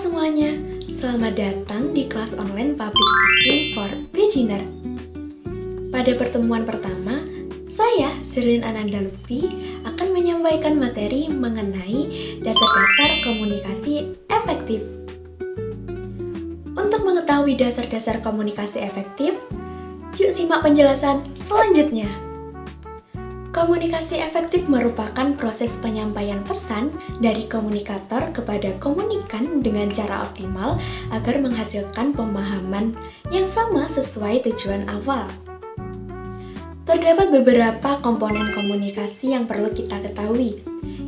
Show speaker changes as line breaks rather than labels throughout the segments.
semuanya, selamat datang di kelas online Public Speaking for Beginner. Pada pertemuan pertama, saya, Sirlin Ananda Lutfi, akan menyampaikan materi mengenai dasar-dasar komunikasi efektif. Untuk mengetahui dasar-dasar komunikasi efektif, yuk simak penjelasan selanjutnya. Komunikasi efektif merupakan proses penyampaian pesan dari komunikator kepada komunikan dengan cara optimal agar menghasilkan pemahaman yang sama sesuai tujuan awal. Terdapat beberapa komponen komunikasi yang perlu kita ketahui.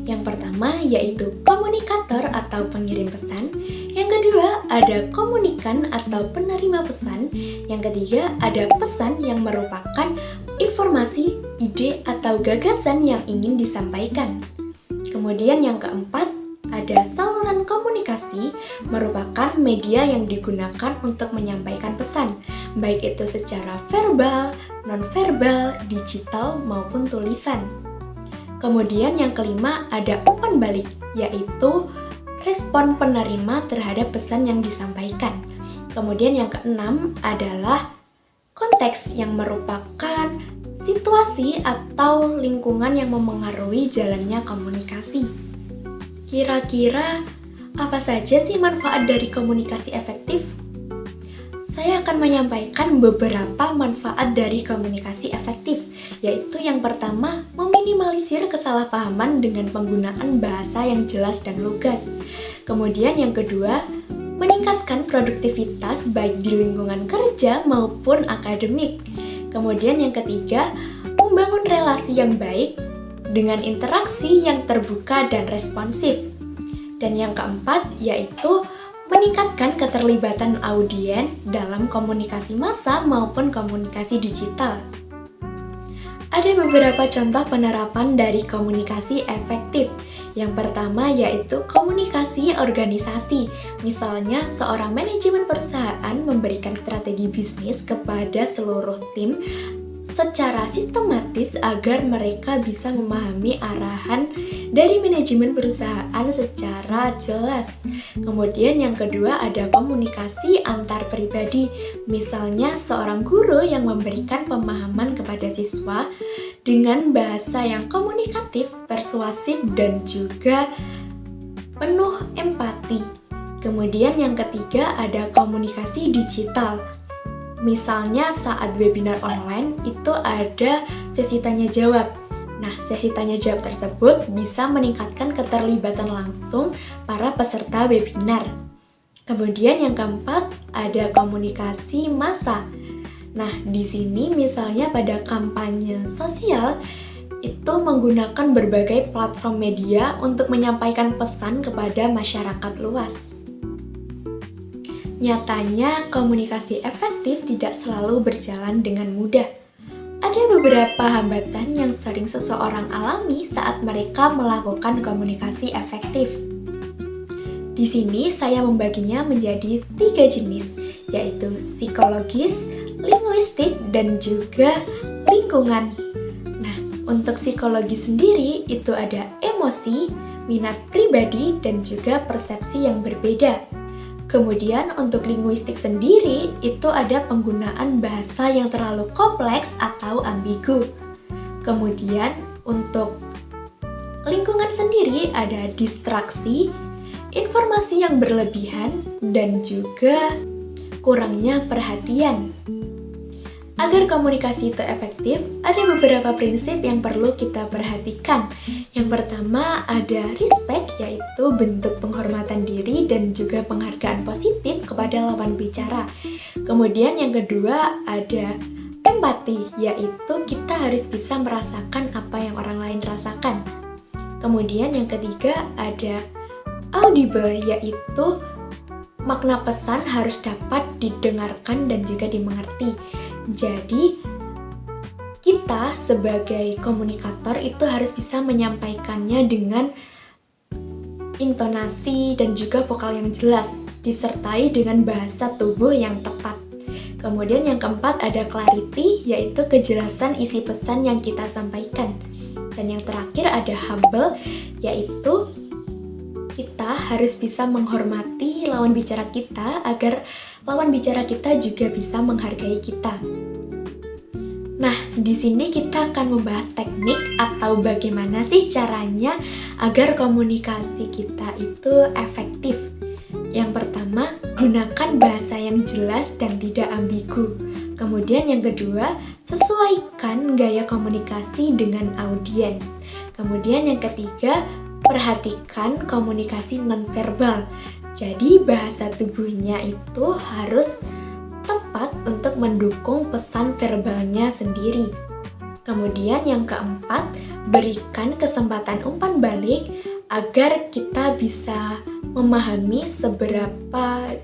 Yang pertama yaitu komunikator atau pengirim pesan. Yang kedua ada komunikan atau penerima pesan. Yang ketiga ada pesan yang merupakan informasi, ide, atau gagasan yang ingin disampaikan. Kemudian yang keempat ada saluran komunikasi, merupakan media yang digunakan untuk menyampaikan pesan, baik itu secara verbal, nonverbal, digital, maupun tulisan. Kemudian yang kelima ada umpan balik, yaitu respon penerima terhadap pesan yang disampaikan. Kemudian yang keenam adalah konteks yang merupakan situasi atau lingkungan yang memengaruhi jalannya komunikasi. Kira-kira apa saja sih manfaat dari komunikasi efektif? Saya akan menyampaikan beberapa manfaat dari komunikasi efektif, yaitu yang pertama, meminimalisir kesalahpahaman dengan penggunaan bahasa yang jelas dan lugas. Kemudian yang kedua, meningkatkan produktivitas baik di lingkungan kerja maupun akademik. Kemudian yang ketiga, membangun relasi yang baik dengan interaksi yang terbuka dan responsif. Dan yang keempat, yaitu meningkatkan keterlibatan audiens dalam komunikasi massa maupun komunikasi digital. Ada beberapa contoh penerapan dari komunikasi efektif. Yang pertama yaitu komunikasi organisasi. Misalnya, seorang manajemen perusahaan memberikan strategi bisnis kepada seluruh tim secara sistematis agar mereka bisa memahami arahan dari manajemen perusahaan secara jelas. Kemudian yang kedua ada komunikasi antar pribadi. Misalnya seorang guru yang memberikan pemahaman kepada siswa dengan bahasa yang komunikatif, persuasif, dan juga penuh empati. Kemudian yang ketiga ada komunikasi digital. Misalnya saat webinar online itu ada sesi tanya jawab. Nah, sesi tanya jawab tersebut bisa meningkatkan keterlibatan langsung para peserta webinar. Kemudian yang keempat ada komunikasi massa. Nah, di sini misalnya pada kampanye sosial itu menggunakan berbagai platform media untuk menyampaikan pesan kepada masyarakat luas. Nyatanya, komunikasi efektif tidak selalu berjalan dengan mudah. Ada beberapa hambatan yang sering seseorang alami saat mereka melakukan komunikasi efektif. Di sini saya membaginya menjadi 3 jenis, yaitu psikologis, linguistik, dan juga lingkungan. Nah, untuk psikologi sendiri itu ada emosi, minat pribadi, dan juga persepsi yang berbeda. Kemudian untuk linguistik sendiri itu ada penggunaan bahasa yang terlalu kompleks atau ambigu. Kemudian untuk lingkungan sendiri ada distraksi, informasi yang berlebihan, dan juga kurangnya perhatian. Agar komunikasi itu efektif, ada beberapa prinsip yang perlu kita perhatikan. Yang pertama ada respect, yaitu bentuk penghormatan diri dan juga penghargaan positif kepada lawan bicara. Kemudian yang kedua ada empati, yaitu kita harus bisa merasakan apa yang orang lain rasakan. Kemudian yang ketiga ada audible, yaitu makna pesan harus dapat didengarkan dan juga dimengerti. Jadi, kita sebagai komunikator itu harus bisa menyampaikannya dengan intonasi dan juga vokal yang jelas, disertai dengan bahasa tubuh yang tepat. Kemudian yang keempat ada clarity, yaitu kejelasan isi pesan yang kita sampaikan. Dan yang terakhir ada humble, yaitu kita kita harus bisa menghormati lawan bicara kita agar lawan bicara kita juga bisa menghargai kita. Nah, di sini kita akan membahas teknik atau bagaimana sih caranya agar komunikasi kita itu efektif. Yang pertama, gunakan bahasa yang jelas dan tidak ambigu. Kemudian yang kedua, sesuaikan gaya komunikasi dengan audiens. Kemudian yang ketiga, perhatikan komunikasi nonverbal. Jadi bahasa tubuhnya itu harus tepat untuk mendukung pesan verbalnya sendiri. Kemudian yang keempat, berikan kesempatan umpan balik agar kita bisa memahami seberapa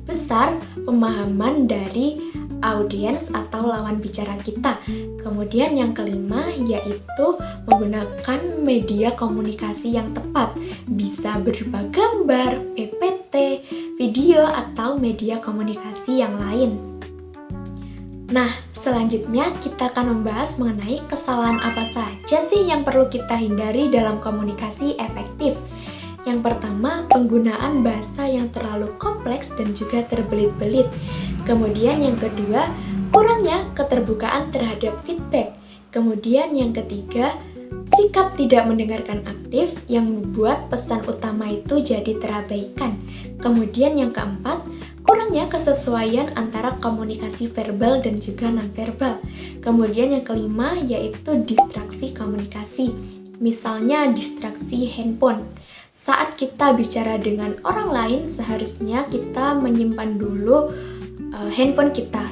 besar pemahaman dari audiens atau lawan bicara kita. Kemudian yang kelima yaitu menggunakan media komunikasi yang tepat. Bisa berupa gambar, PPT, video, atau media komunikasi yang lain. Nah, selanjutnya kita akan membahas mengenai kesalahan apa saja sih yang perlu kita hindari dalam komunikasi efektif. Yang pertama, penggunaan bahasa yang terlalu kompleks dan juga terbelit-belit. Kemudian yang kedua, kurangnya keterbukaan terhadap feedback. Kemudian yang ketiga, sikap tidak mendengarkan aktif yang membuat pesan utama itu jadi terabaikan. Kemudian yang keempat, kurangnya kesesuaian antara komunikasi verbal dan juga nonverbal. Kemudian yang kelima yaitu distraksi komunikasi. Misalnya distraksi handphone. Saat kita bicara dengan orang lain, seharusnya kita menyimpan dulu handphone kita.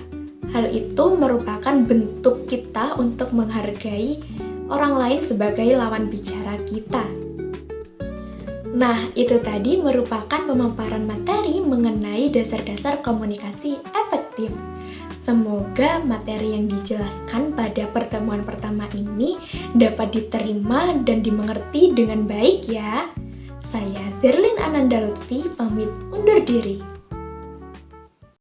Hal itu merupakan bentuk kita untuk menghargai orang lain sebagai lawan bicara kita. Nah, itu tadi merupakan pemaparan materi mengenai dasar-dasar komunikasi efektif. Semoga materi yang dijelaskan pada pertemuan pertama ini dapat diterima dan dimengerti dengan baik ya. Saya Zerlin Ananda Lutfi pamit undur diri.